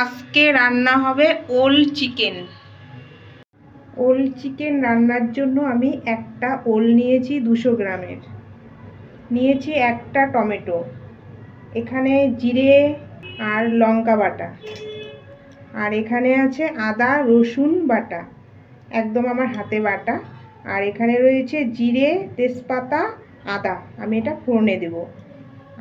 আজকে রান্না হবে ওল চিকেন। ওল চিকেন রান্নার জন্য আমি একটা ওল নিয়েছি 200 গ্রামের, নিয়েছি একটা টমেটো, এখানে জিরে আর লঙ্কা বাটা, আর এখানে আছে আদা রসুন বাটা, একদম আমার হাতে বাটা, আর এখানে রয়েছে জিরে তেজপাতা আদা, আমি এটা ফোড়নে দেব,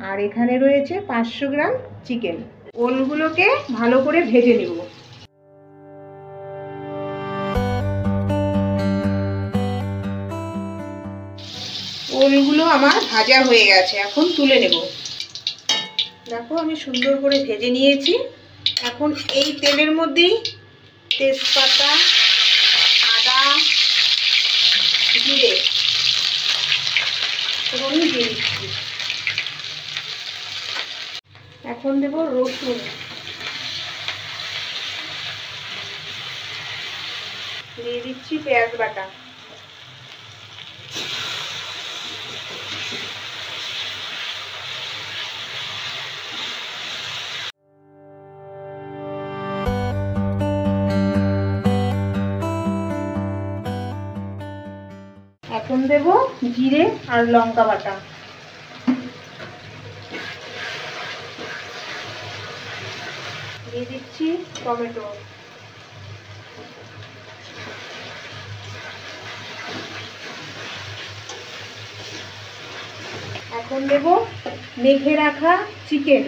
আর এখানে রয়েছে 500 গ্রাম চিকেন। ওলগুলোকে ভালো করে ভেজে নেব। ওলগুলো আমার ভাজা হয়ে গেছে, এখন তুলে নেব। দেখো আমি সুন্দর করে ভেজে নিয়েছি। এখন এই তেলের মধ্যেই তেজপাতা আদা জিরে ফোড়ন দিয়ে দিচ্ছি। এখন দেব রসুন, দিয়ে দিচ্ছি পেঁয়াজ বাটা, এখন দেব জিরে আর লঙ্কা বাটা, দিয়ে দিচ্ছি টমেটো, এখন দেব মেখে রাখা চিকেন,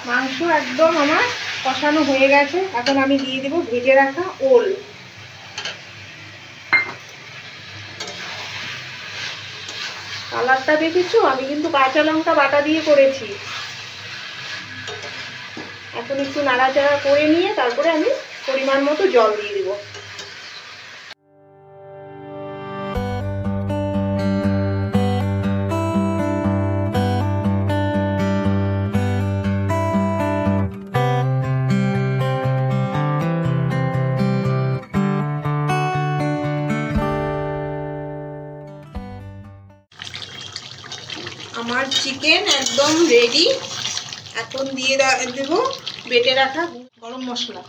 মাংস একদম আমার কষানো হয়ে গেছে। এখন আমি দিয়ে দেব ভেজে রাখা ওল। কালারটা দেখেছো, আমি কিন্তু কাঁচা লঙ্কা বাটা দিয়ে করেছি। এখন একটু নাড়াচাড়া করে নিয়ে তারপরে আমি পরিমাণ মতো জল দিয়ে দেব। আমার চিকেন একদম রেডি। এখন দিয়ে দেব বেটে রাখা গরম মশলা।